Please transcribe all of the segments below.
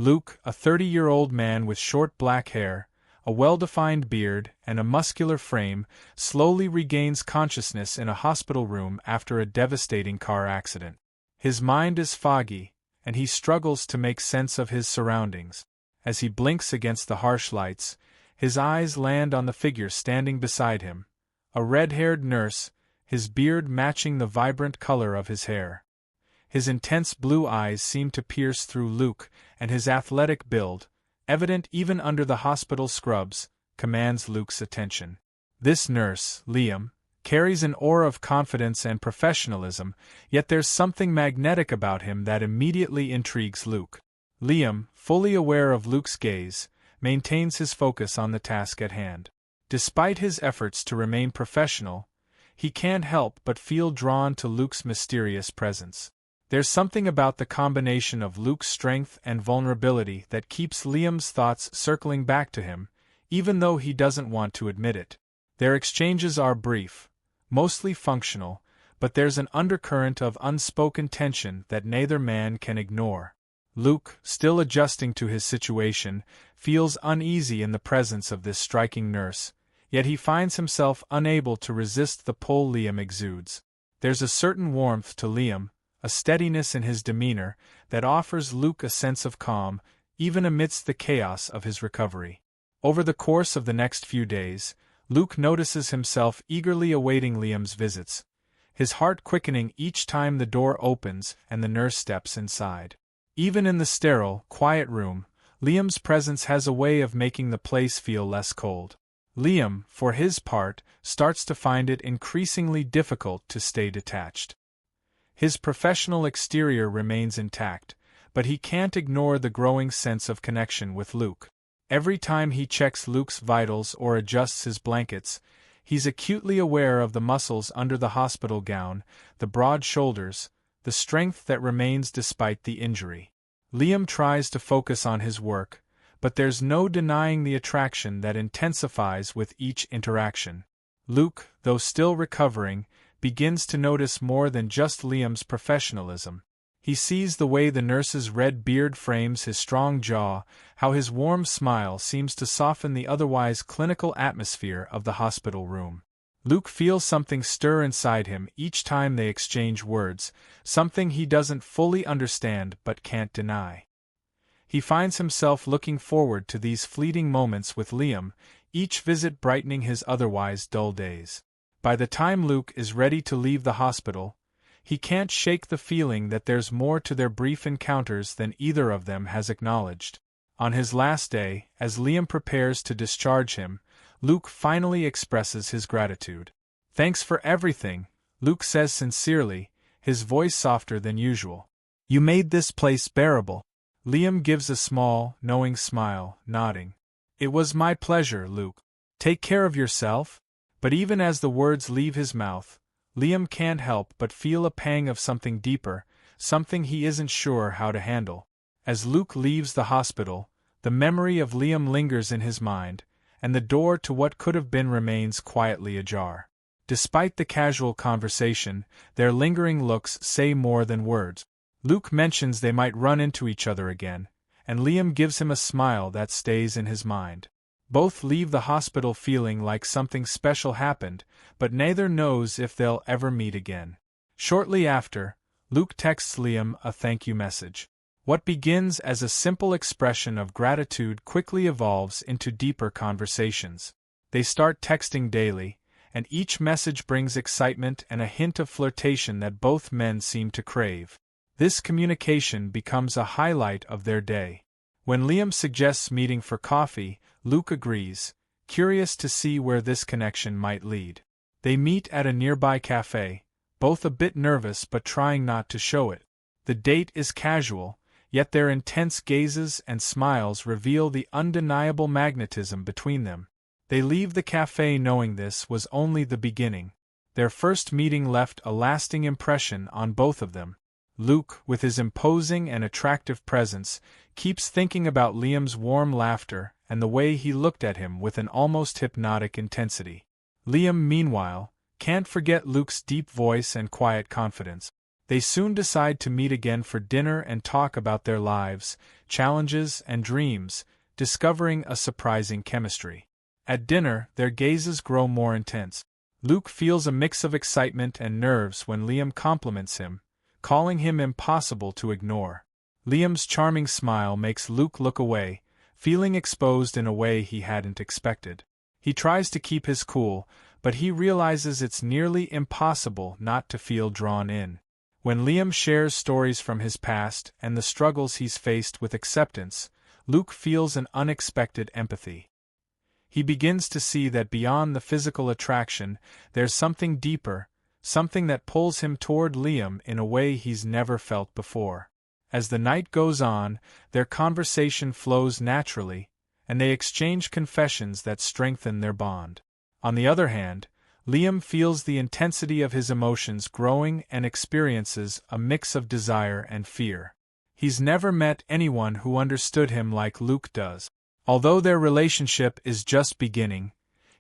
Luke, a 30-year-old man with short black hair, a well-defined beard, and a muscular frame, slowly regains consciousness in a hospital room after a devastating car accident. His mind is foggy, and he struggles to make sense of his surroundings. As he blinks against the harsh lights, his eyes land on the figure standing beside him, a red-haired nurse, his beard matching the vibrant color of his hair. His intense blue eyes seem to pierce through Luke, and his athletic build, evident even under the hospital scrubs, commands Luke's attention. This nurse, Liam, carries an aura of confidence and professionalism, yet there's something magnetic about him that immediately intrigues Luke. Liam, fully aware of Luke's gaze, maintains his focus on the task at hand. Despite his efforts to remain professional, he can't help but feel drawn to Luke's mysterious presence. There's something about the combination of Luke's strength and vulnerability that keeps Liam's thoughts circling back to him, even though he doesn't want to admit it. Their exchanges are brief, mostly functional, but there's an undercurrent of unspoken tension that neither man can ignore. Luke, still adjusting to his situation, feels uneasy in the presence of this striking nurse, yet he finds himself unable to resist the pull Liam exudes. There's a certain warmth to Liam, a steadiness in his demeanor, that offers Luke a sense of calm, even amidst the chaos of his recovery. Over the course of the next few days, Luke notices himself eagerly awaiting Liam's visits, his heart quickening each time the door opens and the nurse steps inside. Even in the sterile, quiet room, Liam's presence has a way of making the place feel less cold. Liam, for his part, starts to find it increasingly difficult to stay detached. His professional exterior remains intact, but he can't ignore the growing sense of connection with Luke. Every time he checks Luke's vitals or adjusts his blankets, he's acutely aware of the muscles under the hospital gown, the broad shoulders, the strength that remains despite the injury. Liam tries to focus on his work, but there's no denying the attraction that intensifies with each interaction. Luke, though still recovering, begins to notice more than just Liam's professionalism. He sees the way the nurse's red beard frames his strong jaw, how his warm smile seems to soften the otherwise clinical atmosphere of the hospital room. Luke feels something stir inside him each time they exchange words, something he doesn't fully understand but can't deny. He finds himself looking forward to these fleeting moments with Liam, each visit brightening his otherwise dull days. By the time Luke is ready to leave the hospital, he can't shake the feeling that there's more to their brief encounters than either of them has acknowledged. On his last day, as Liam prepares to discharge him, Luke finally expresses his gratitude. "Thanks for everything," Luke says sincerely, his voice softer than usual. "You made this place bearable." Liam gives a small, knowing smile, nodding. "It was my pleasure, Luke. Take care of yourself." But even as the words leave his mouth, Liam can't help but feel a pang of something deeper, something he isn't sure how to handle. As Luke leaves the hospital, the memory of Liam lingers in his mind, and the door to what could have been remains quietly ajar. Despite the casual conversation, their lingering looks say more than words. Luke mentions they might run into each other again, and Liam gives him a smile that stays in his mind. Both leave the hospital feeling like something special happened, but neither knows if they'll ever meet again. Shortly after, Luke texts Liam a thank you message. What begins as a simple expression of gratitude quickly evolves into deeper conversations. They start texting daily, and each message brings excitement and a hint of flirtation that both men seem to crave. This communication becomes a highlight of their day. When Liam suggests meeting for coffee, Luke agrees, curious to see where this connection might lead. They meet at a nearby cafe, both a bit nervous but trying not to show it. The date is casual, yet their intense gazes and smiles reveal the undeniable magnetism between them. They leave the cafe knowing this was only the beginning. Their first meeting left a lasting impression on both of them. Luke, with his imposing and attractive presence, keeps thinking about Liam's warm laughter and the way he looked at him with an almost hypnotic intensity. Liam, meanwhile, can't forget Luke's deep voice and quiet confidence. They soon decide to meet again for dinner and talk about their lives, challenges, and dreams, discovering a surprising chemistry. At dinner, their gazes grow more intense. Luke feels a mix of excitement and nerves when Liam compliments him, calling him impossible to ignore. Liam's charming smile makes Luke look away, feeling exposed in a way he hadn't expected. He tries to keep his cool, but he realizes it's nearly impossible not to feel drawn in. When Liam shares stories from his past and the struggles he's faced with acceptance, Luke feels an unexpected empathy. He begins to see that beyond the physical attraction, there's something deeper, something that pulls him toward Liam in a way he's never felt before. As the night goes on, their conversation flows naturally, and they exchange confessions that strengthen their bond. On the other hand, Liam feels the intensity of his emotions growing and experiences a mix of desire and fear. He's never met anyone who understood him like Luke does. Although their relationship is just beginning,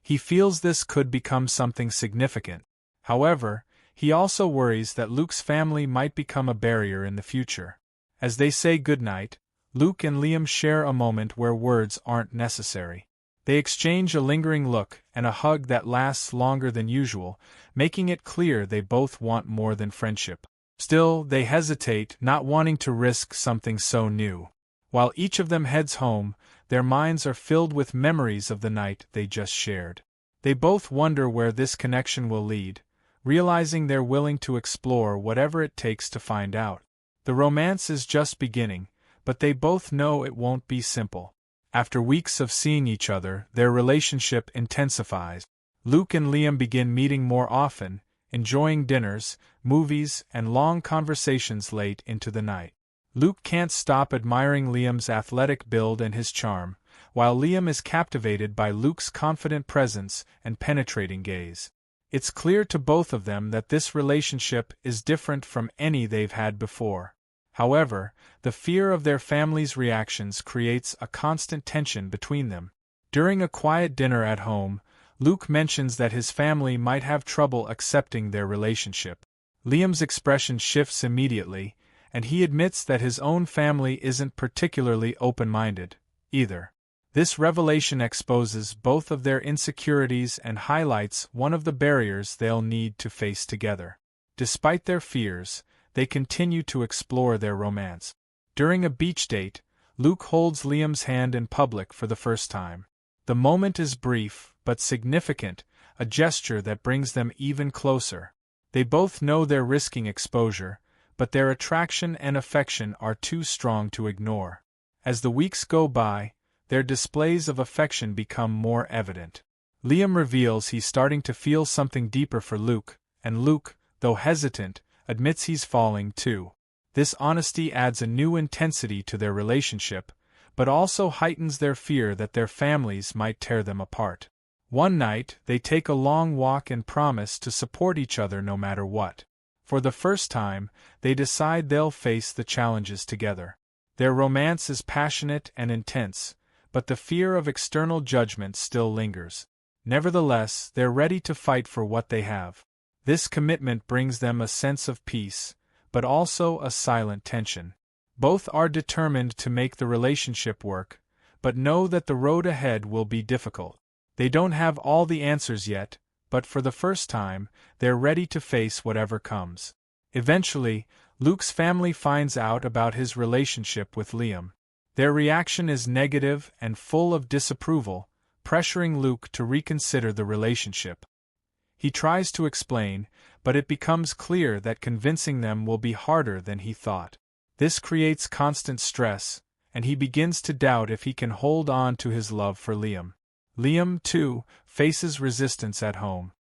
he feels this could become something significant. However, he also worries that Luke's family might become a barrier in the future. As they say goodnight, Luke and Liam share a moment where words aren't necessary. They exchange a lingering look and a hug that lasts longer than usual, making it clear they both want more than friendship. Still, they hesitate, not wanting to risk something so new. While each of them heads home, their minds are filled with memories of the night they just shared. They both wonder where this connection will lead, realizing they're willing to explore whatever it takes to find out. The romance is just beginning, but they both know it won't be simple. After weeks of seeing each other, their relationship intensifies. Luke and Liam begin meeting more often, enjoying dinners, movies, and long conversations late into the night. Luke can't stop admiring Liam's athletic build and his charm, while Liam is captivated by Luke's confident presence and penetrating gaze. It's clear to both of them that this relationship is different from any they've had before. However, the fear of their family's reactions creates a constant tension between them. During a quiet dinner at home, Luke mentions that his family might have trouble accepting their relationship. Liam's expression shifts immediately, and he admits that his own family isn't particularly open-minded, either. This revelation exposes both of their insecurities and highlights one of the barriers they'll need to face together. Despite their fears, they continue to explore their romance. During a beach date, Luke holds Liam's hand in public for the first time. The moment is brief, but significant, a gesture that brings them even closer. They both know they're risking exposure, but their attraction and affection are too strong to ignore. As the weeks go by, their displays of affection become more evident. Liam reveals he's starting to feel something deeper for Luke, and Luke, though hesitant, admits he's falling too. This honesty adds a new intensity to their relationship, but also heightens their fear that their families might tear them apart. One night, they take a long walk and promise to support each other no matter what. For the first time, they decide they'll face the challenges together. Their romance is passionate and intense, but the fear of external judgment still lingers. Nevertheless, they're ready to fight for what they have. This commitment brings them a sense of peace, but also a silent tension. Both are determined to make the relationship work, but know that the road ahead will be difficult. They don't have all the answers yet, but for the first time, they're ready to face whatever comes. Eventually, Luke's family finds out about his relationship with Liam. Their reaction is negative and full of disapproval, pressuring Luke to reconsider the relationship. He tries to explain, but it becomes clear that convincing them will be harder than he thought. This creates constant stress, and he begins to doubt if he can hold on to his love for Liam. Liam, too, faces resistance at home.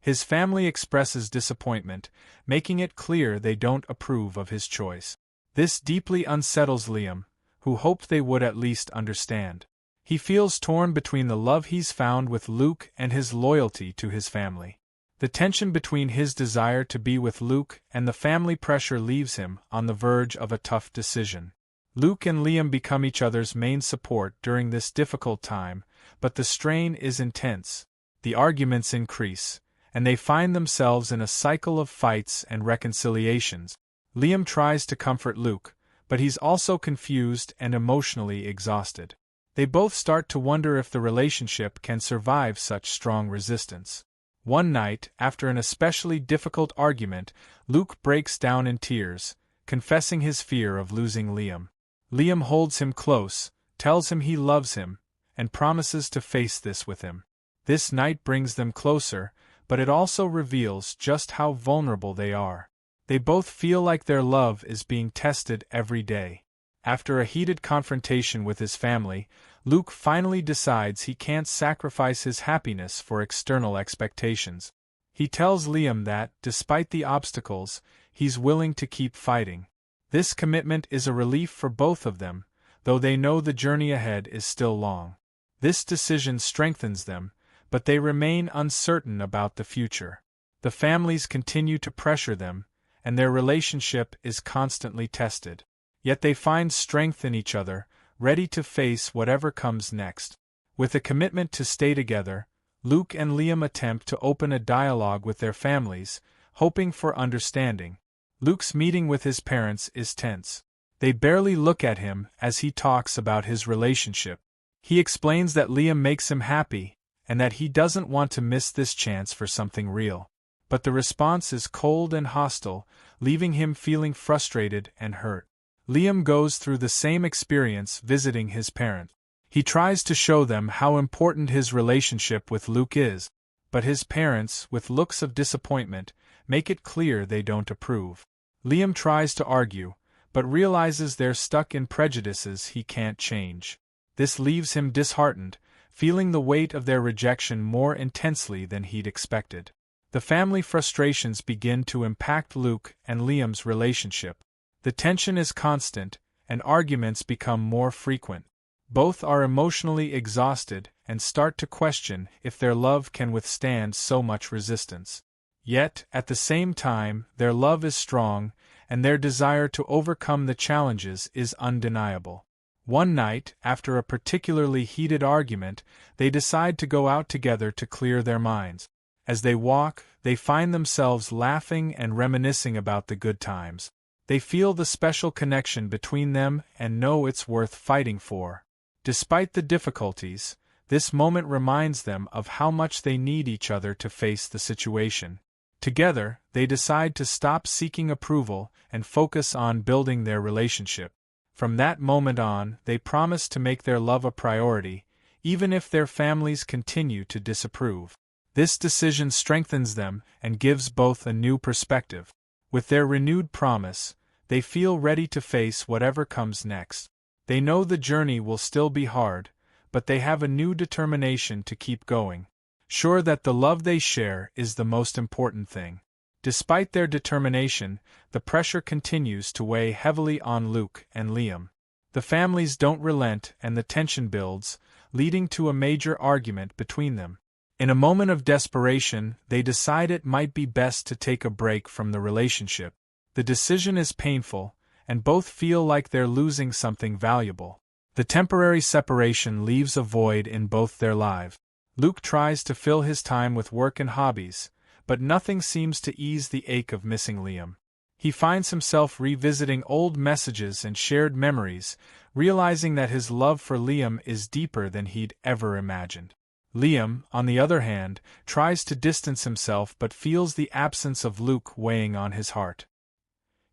His family expresses disappointment, making it clear they don't approve of his choice. This deeply unsettles Liam, who hoped they would at least understand. He feels torn between the love he's found with Luke and his loyalty to his family. The tension between his desire to be with Luke and the family pressure leaves him on the verge of a tough decision. Luke and Liam become each other's main support during this difficult time, but the strain is intense. The arguments increase, and they find themselves in a cycle of fights and reconciliations. Liam tries to comfort Luke, but he's also confused and emotionally exhausted. They both start to wonder if the relationship can survive such strong resistance. One night, after an especially difficult argument, Luke breaks down in tears, confessing his fear of losing Liam. Liam holds him close, tells him he loves him, and promises to face this with him. This night brings them closer, but it also reveals just how vulnerable they are. They both feel like their love is being tested every day. After a heated confrontation with his family, Luke finally decides he can't sacrifice his happiness for external expectations. He tells Liam that, despite the obstacles, he's willing to keep fighting. This commitment is a relief for both of them, though they know the journey ahead is still long. This decision strengthens them, but they remain uncertain about the future. The families continue to pressure them, and their relationship is constantly tested. Yet they find strength in each other, ready to face whatever comes next. With a commitment to stay together, Luke and Liam attempt to open a dialogue with their families, hoping for understanding. Luke's meeting with his parents is tense. They barely look at him as he talks about his relationship. He explains that Liam makes him happy, and that he doesn't want to miss this chance for something real. But the response is cold and hostile, leaving him feeling frustrated and hurt. Liam goes through the same experience visiting his parents. He tries to show them how important his relationship with Luke is, but his parents, with looks of disappointment, make it clear they don't approve. Liam tries to argue, but realizes they're stuck in prejudices he can't change. This leaves him disheartened, feeling the weight of their rejection more intensely than he'd expected. The family frustrations begin to impact Luke and Liam's relationship. The tension is constant, and arguments become more frequent. Both are emotionally exhausted and start to question if their love can withstand so much resistance. Yet, at the same time, their love is strong, and their desire to overcome the challenges is undeniable. One night, after a particularly heated argument, they decide to go out together to clear their minds. As they walk, they find themselves laughing and reminiscing about the good times. They feel the special connection between them and know it's worth fighting for. Despite the difficulties, this moment reminds them of how much they need each other to face the situation. Together, they decide to stop seeking approval and focus on building their relationship. From that moment on, they promise to make their love a priority, even if their families continue to disapprove. This decision strengthens them and gives both a new perspective. With their renewed promise, they feel ready to face whatever comes next. They know the journey will still be hard, but they have a new determination to keep going, sure that the love they share is the most important thing. Despite their determination, the pressure continues to weigh heavily on Luke and Liam. The families don't relent and the tension builds, leading to a major argument between them. In a moment of desperation, they decide it might be best to take a break from the relationship. The decision is painful, and both feel like they're losing something valuable. The temporary separation leaves a void in both their lives. Luke tries to fill his time with work and hobbies, but nothing seems to ease the ache of missing Liam. He finds himself revisiting old messages and shared memories, realizing that his love for Liam is deeper than he'd ever imagined. Liam, on the other hand, tries to distance himself but feels the absence of Luke weighing on his heart.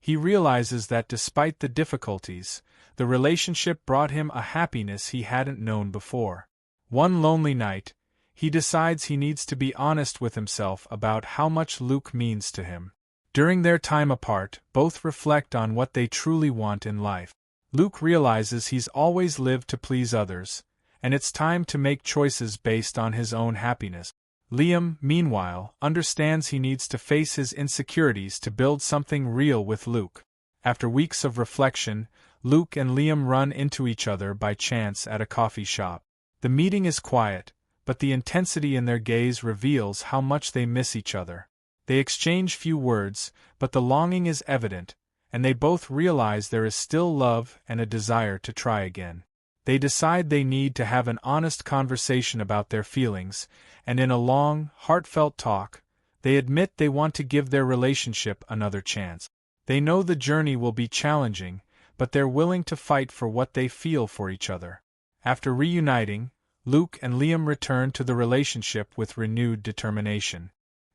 He realizes that despite the difficulties, the relationship brought him a happiness he hadn't known before. One lonely night, he decides he needs to be honest with himself about how much Luke means to him. During their time apart, both reflect on what they truly want in life. Luke realizes he's always lived to please others, and it's time to make choices based on his own happiness. Liam, meanwhile, understands he needs to face his insecurities to build something real with Luke. After weeks of reflection, Luke and Liam run into each other by chance at a coffee shop. The meeting is quiet, but the intensity in their gaze reveals how much they miss each other. They exchange few words, but the longing is evident, and they both realize there is still love and a desire to try again. They decide they need to have an honest conversation about their feelings, and in a long, heartfelt talk, they admit they want to give their relationship another chance. They know the journey will be challenging, but they're willing to fight for what they feel for each other. After reuniting, Luke and Liam return to the relationship with renewed determination.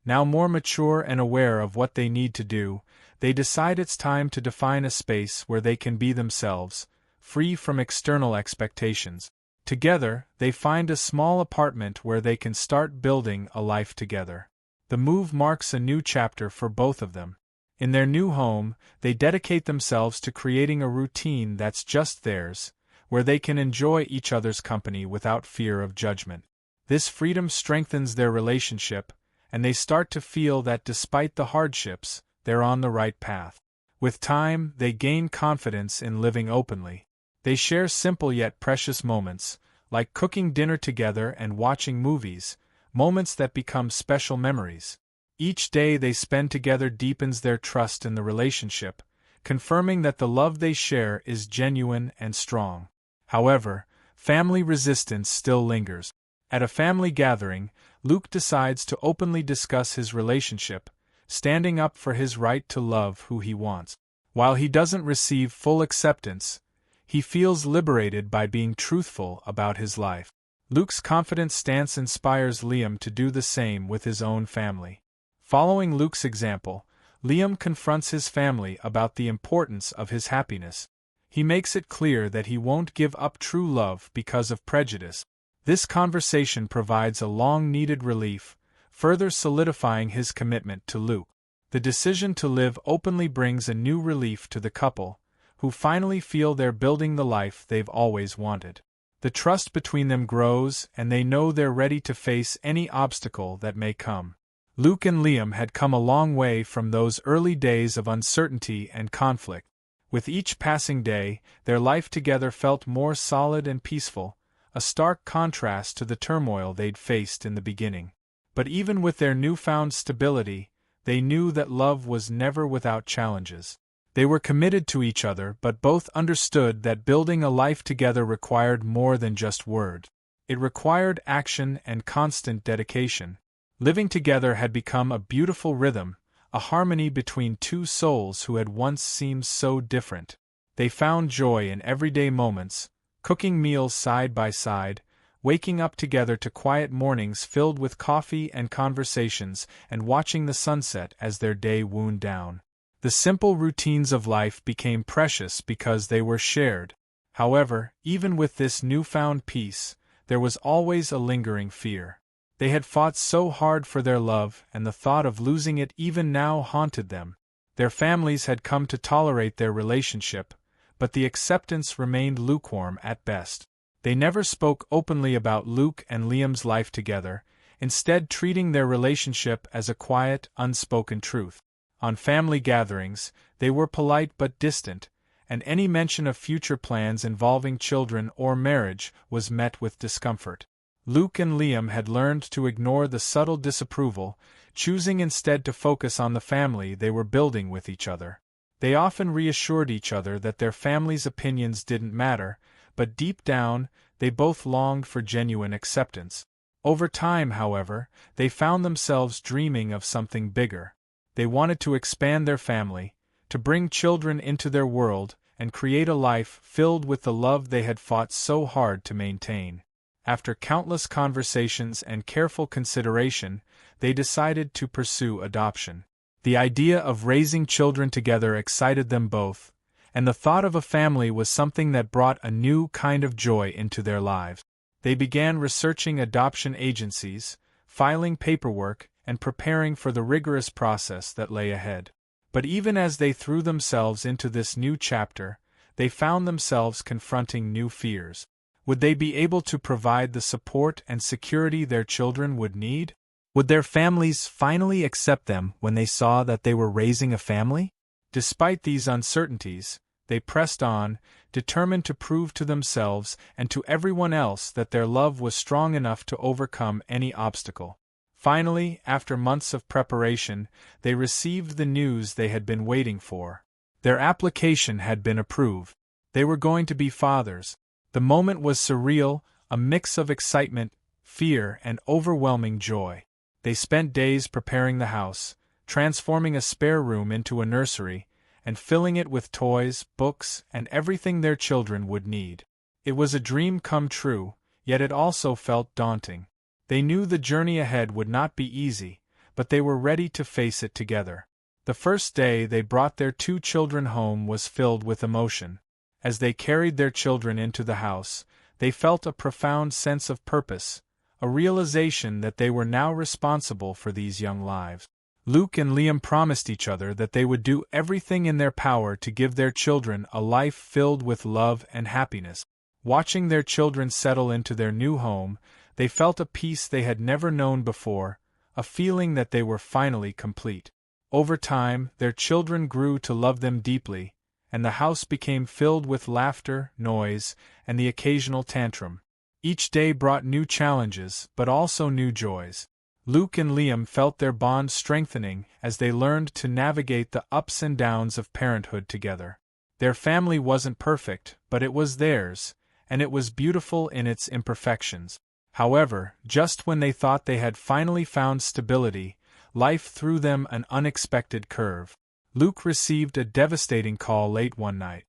Now more mature and aware of what they need to do, they decide it's time to define a space where they can be themselves, free from external expectations. Together, they find a small apartment where they can start building a life together. The move marks a new chapter for both of them. In their new home, they dedicate themselves to creating a routine that's just theirs, where they can enjoy each other's company without fear of judgment. This freedom strengthens their relationship, and they start to feel that despite the hardships, they're on the right path. With time, they gain confidence in living openly. They share simple yet precious moments, like cooking dinner together and watching movies, moments that become special memories. Each day they spend together deepens their trust in the relationship, confirming that the love they share is genuine and strong. However, family resistance still lingers. At a family gathering, Luke decides to openly discuss his relationship, standing up for his right to love who he wants. While he doesn't receive full acceptance, he feels liberated by being truthful about his life. Luke's confident stance inspires Liam to do the same with his own family. Following Luke's example, Liam confronts his family about the importance of his happiness. He makes it clear that he won't give up true love because of prejudice. This conversation provides a long-needed relief, further solidifying his commitment to Luke. The decision to live openly brings a new relief to the couple, who finally feel they're building the life they've always wanted. The trust between them grows, and they know they're ready to face any obstacle that may come. Luke and Liam had come a long way from those early days of uncertainty and conflict. With each passing day, their life together felt more solid and peaceful, a stark contrast to the turmoil they'd faced in the beginning. But even with their newfound stability, they knew that love was never without challenges. They were committed to each other, but both understood that building a life together required more than just words. It required action and constant dedication. Living together had become a beautiful rhythm, a harmony between two souls who had once seemed so different. They found joy in everyday moments, cooking meals side by side, waking up together to quiet mornings filled with coffee and conversations, and watching the sunset as their day wound down. The simple routines of life became precious because they were shared. However, even with this newfound peace, there was always a lingering fear. They had fought so hard for their love, and the thought of losing it even now haunted them. Their families had come to tolerate their relationship, but the acceptance remained lukewarm at best. They never spoke openly about Luke and Liam's life together, instead treating their relationship as a quiet, unspoken truth. On family gatherings, they were polite but distant, and any mention of future plans involving children or marriage was met with discomfort. Luke and Liam had learned to ignore the subtle disapproval, choosing instead to focus on the family they were building with each other. They often reassured each other that their family's opinions didn't matter, but deep down, they both longed for genuine acceptance. Over time, however, they found themselves dreaming of something bigger. They wanted to expand their family, to bring children into their world, and create a life filled with the love they had fought so hard to maintain. After countless conversations and careful consideration, they decided to pursue adoption. The idea of raising children together excited them both, and the thought of a family was something that brought a new kind of joy into their lives. They began researching adoption agencies, filing paperwork, and preparing for the rigorous process that lay ahead. But even as they threw themselves into this new chapter, they found themselves confronting new fears. Would they be able to provide the support and security their children would need? Would their families finally accept them when they saw that they were raising a family? Despite these uncertainties, they pressed on, determined to prove to themselves and to everyone else that their love was strong enough to overcome any obstacle. Finally, after months of preparation, they received the news they had been waiting for. Their application had been approved. They were going to be fathers. The moment was surreal, a mix of excitement, fear, and overwhelming joy. They spent days preparing the house, transforming a spare room into a nursery, and filling it with toys, books, and everything their children would need. It was a dream come true, yet it also felt daunting. They knew the journey ahead would not be easy, but they were ready to face it together. The first day they brought their 2 children home was filled with emotion. As they carried their children into the house, they felt a profound sense of purpose, a realization that they were now responsible for these young lives. Luke and Liam promised each other that they would do everything in their power to give their children a life filled with love and happiness. Watching their children settle into their new home, they felt a peace they had never known before, a feeling that they were finally complete. Over time, their children grew to love them deeply, and the house became filled with laughter, noise, and the occasional tantrum. Each day brought new challenges, but also new joys. Luke and Liam felt their bond strengthening as they learned to navigate the ups and downs of parenthood together. Their family wasn't perfect, but it was theirs, and it was beautiful in its imperfections. However, just when they thought they had finally found stability, life threw them an unexpected curve. Luke received a devastating call late one night.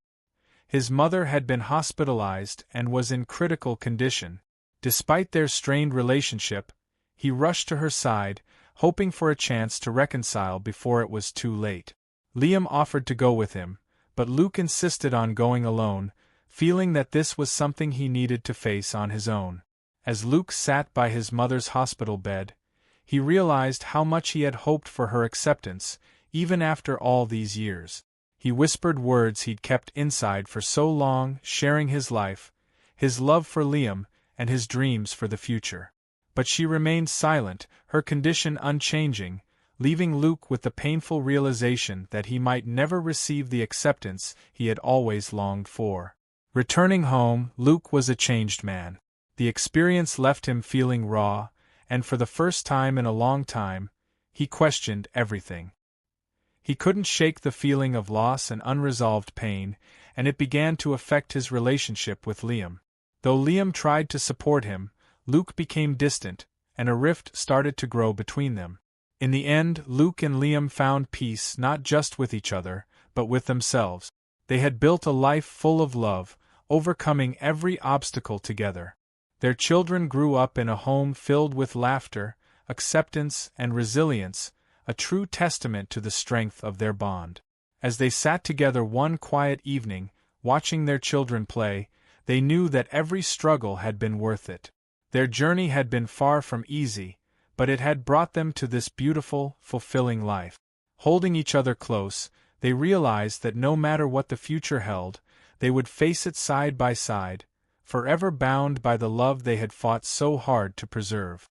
His mother had been hospitalized and was in critical condition. Despite their strained relationship, he rushed to her side, hoping for a chance to reconcile before it was too late. Liam offered to go with him, but Luke insisted on going alone, feeling that this was something he needed to face on his own. As Luke sat by his mother's hospital bed, he realized how much he had hoped for her acceptance, even after all these years. He whispered words he'd kept inside for so long, sharing his life, his love for Liam, and his dreams for the future. But she remained silent, her condition unchanging, leaving Luke with the painful realization that he might never receive the acceptance he had always longed for. Returning home, Luke was a changed man. The experience left him feeling raw, and for the first time in a long time, he questioned everything. He couldn't shake the feeling of loss and unresolved pain, and it began to affect his relationship with Liam. Though Liam tried to support him, Luke became distant, and a rift started to grow between them. In the end, Luke and Liam found peace not just with each other, but with themselves. They had built a life full of love, overcoming every obstacle together. Their children grew up in a home filled with laughter, acceptance, and resilience, a true testament to the strength of their bond. As they sat together one quiet evening, watching their children play, they knew that every struggle had been worth it. Their journey had been far from easy, but it had brought them to this beautiful, fulfilling life. Holding each other close, they realized that no matter what the future held, they would face it side by side, forever bound by the love they had fought so hard to preserve.